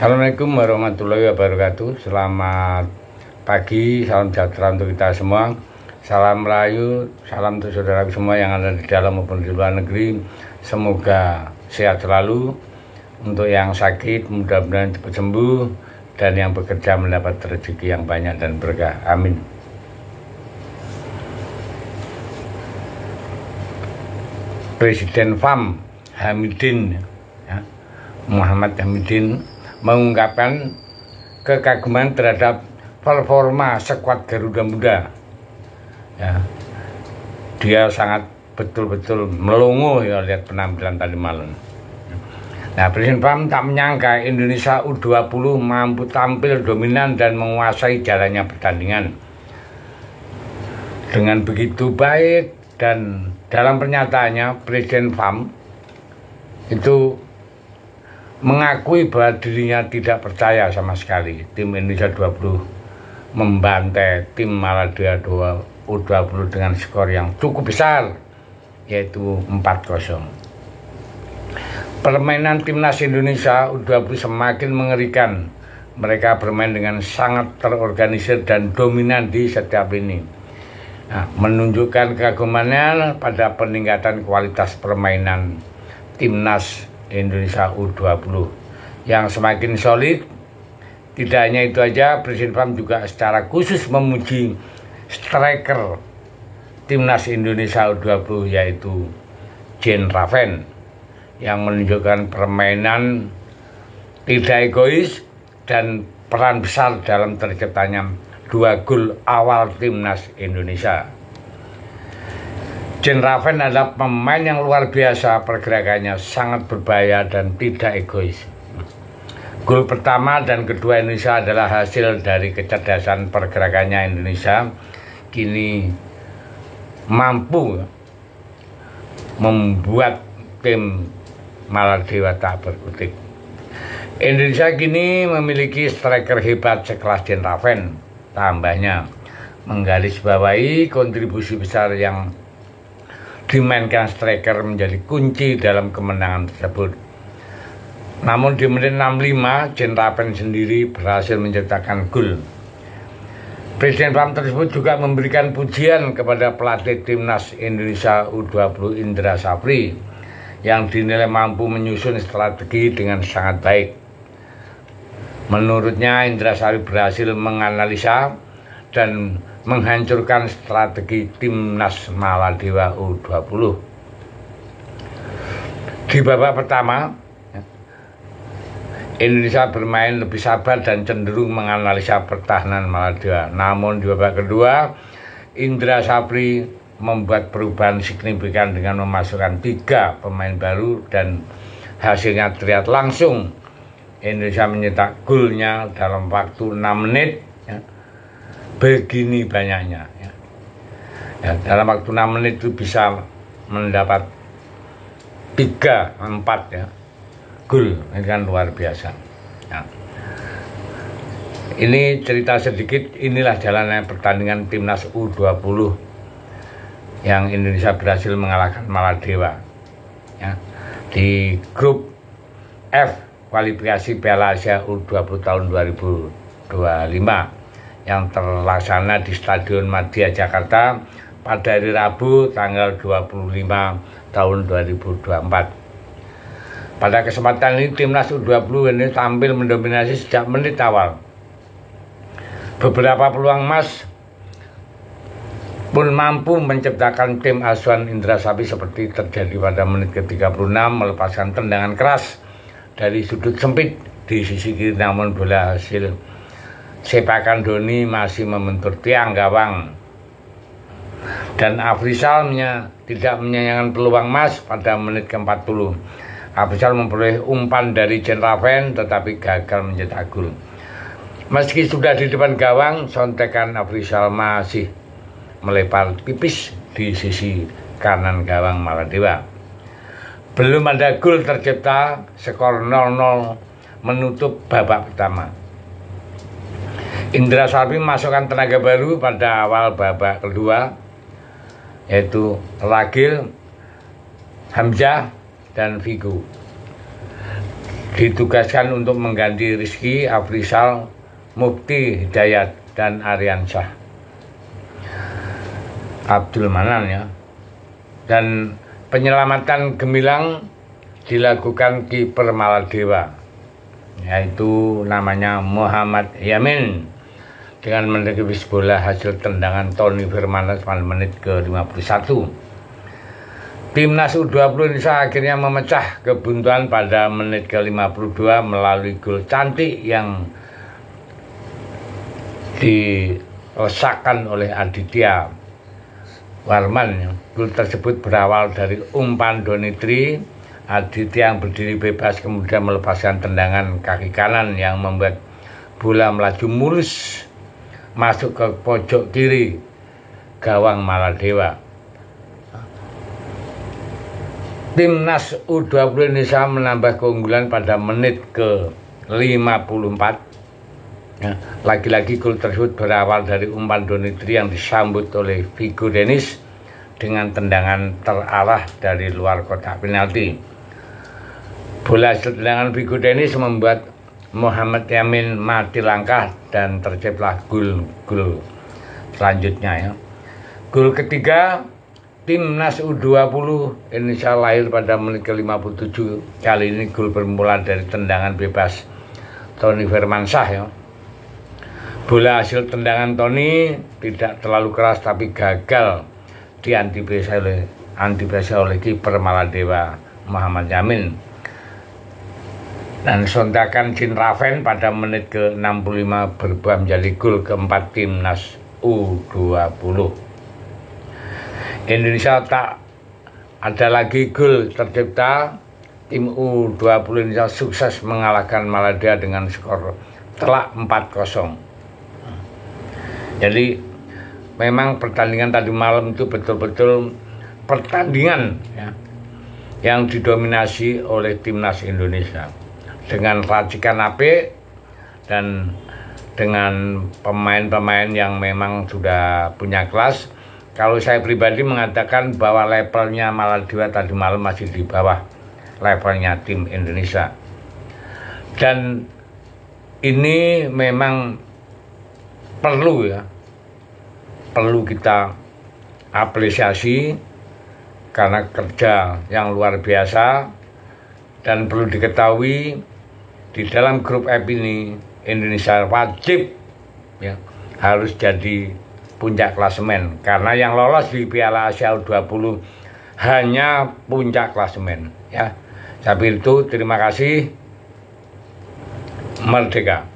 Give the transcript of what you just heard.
Assalamualaikum warahmatullahi wabarakatuh. Selamat pagi, salam sejahtera untuk kita semua. Salam Melayu, salam untuk saudara semua yang ada di dalam maupun di luar negeri. Semoga sehat selalu. Untuk yang sakit mudah-mudahan cepat sembuh, dan yang bekerja mendapat rezeki yang banyak dan berkah. Amin. Presiden FAM Hamidin Muhammad Hamidin mengungkapkan kekaguman terhadap performa skuad Garuda Muda. Dia sangat betul-betul melongo ya lihat penampilan tadi malam. Nah, Presiden FAM tak menyangka Indonesia U20 mampu tampil dominan dan menguasai jalannya pertandingan dengan begitu baik. Dan dalam pernyataannya, Presiden FAM itu mengakui bahwa dirinya tidak percaya sama sekali tim Indonesia 20 membantai tim Malaysia U20 dengan skor yang cukup besar, yaitu 4-0. Permainan timnas Indonesia U20 semakin mengerikan. Mereka bermain dengan sangat terorganisir dan dominan di setiap lini. Menunjukkan keagumannya pada peningkatan kualitas permainan timnas Indonesia U20 yang semakin solid. Tidak hanya itu aja, Presiden FAM juga secara khusus memuji striker timnas Indonesia U20 yaitu Jean Raven yang menunjukkan permainan tidak egois dan peran besar dalam terciptanya 2 gol awal timnas Indonesia. Jean Raven adalah pemain yang luar biasa, pergerakannya sangat berbahaya dan tidak egois. Gol pertama dan kedua Indonesia adalah hasil dari kecerdasan pergerakannya. Indonesia kini mampu membuat tim Maladewa tak berkutik. Indonesia kini memiliki striker hebat sekelas Jean Raven. Tambahnya, menggarisbawahi kontribusi besar yang dimainkan striker menjadi kunci dalam kemenangan tersebut. Namun di menit 65, Jean Raven sendiri berhasil menciptakan gol. Presiden FAM tersebut juga memberikan pujian kepada pelatih timnas Indonesia U20 Indra Safri yang dinilai mampu menyusun strategi dengan sangat baik. Menurutnya, Indra Safri berhasil menganalisa dan menghancurkan strategi timnas Maladewa U20. Di babak pertama, Indonesia bermain lebih sabar dan cenderung menganalisa pertahanan Maladewa. Namun di babak kedua, Indra Safri membuat perubahan signifikan dengan memasukkan 3 pemain baru dan hasilnya terlihat langsung. Indonesia mencetak golnya dalam waktu 6 menit. Begini banyaknya. Dalam waktu 6 menit itu bisa mendapat 3-4 gol. Ini kan luar biasa. Ini cerita sedikit. Inilah jalannya pertandingan timnas U20 yang Indonesia berhasil mengalahkan Maladewa di grup F kualifikasi Piala Asia U20 tahun 2025 yang terlaksana di Stadion Madia Jakarta pada hari Rabu tanggal 25 tahun 2024. Pada kesempatan ini timnas U20 ini tampil mendominasi sejak menit awal. Beberapa peluang emas pun mampu menciptakan tim asuhan Indra Safri seperti terjadi pada menit ke-36 melepaskan tendangan keras dari sudut sempit di sisi kiri, namun bola hasil sepakan Doni masih membentur tiang gawang. Dan Afrizal tidak menyayangkan peluang emas pada menit ke-40. Afrizal memperoleh umpan dari Jean Raven tetapi gagal mencetak gol. Meski sudah di depan gawang, sontekan Afrizal masih melebar tipis di sisi kanan gawang Maladewa. Belum ada gol tercipta, skor 0-0 menutup babak pertama. Indra Safri memasukkan tenaga baru pada awal babak kedua, yaitu Ragil, Hamzah, dan Vigo. ditugaskan untuk mengganti Rizky Afrizal, Mufti Hidayat, dan Aryansyah Abdul Manan ya. Dan penyelamatan Gemilang dilakukan kiper Maladewa, yaitu namanya Muhammad Yamin, dengan menepis bola hasil tendangan Tony Fernandes pada menit ke-51. Timnas U20 Indonesia akhirnya memecah kebuntuan pada menit ke-52 melalui gol cantik yang dilesakan oleh Aditya Warman. Gol tersebut berawal dari umpan Donitri. Aditya yang berdiri bebas kemudian melepaskan tendangan kaki kanan yang membuat bola melaju mulus masuk ke pojok kiri gawang Maladewa. Timnas U20 Indonesia menambah keunggulan pada menit ke-54. Ya, lagi-lagi gol tersebut berawal dari umpan Donitri yang disambut oleh Vigo Dennis dengan tendangan terarah dari luar kotak penalti. Bola hasil tendangan Vigo Dennis membuat Muhammad Yamin mati langkah dan terciptalah gol selanjutnya ya. Gol ketiga Timnas U20 Indonesia lahir pada menit ke-57. Kali ini gol bermula dari tendangan bebas Tony Firmansyah ya. Bola hasil tendangan Tony tidak terlalu keras tapi gagal diantisipasi oleh kiper Maladewa Muhammad Yamin. Dan sontakan Jin Raven pada menit ke-65 berubah menjadi gol keempat Timnas U20. Indonesia tak ada lagi gol tercipta. Tim U20 Indonesia sukses mengalahkan Maladewa dengan skor telak 4-0. Jadi memang pertandingan tadi malam itu betul-betul pertandingan ya, yang didominasi oleh Timnas Indonesia dengan racikan apik dan dengan pemain-pemain yang memang sudah punya kelas. Kalau saya pribadi mengatakan bahwa levelnya Maladewa tadi malam masih di bawah levelnya tim Indonesia. Dan ini memang perlu kita apresiasi karena kerja yang luar biasa. Dan perlu diketahui di dalam grup F ini Indonesia wajib ya, harus jadi puncak klasemen, karena yang lolos di Piala Asia U20 hanya puncak klasemen ya. Sampai itu terima kasih, merdeka.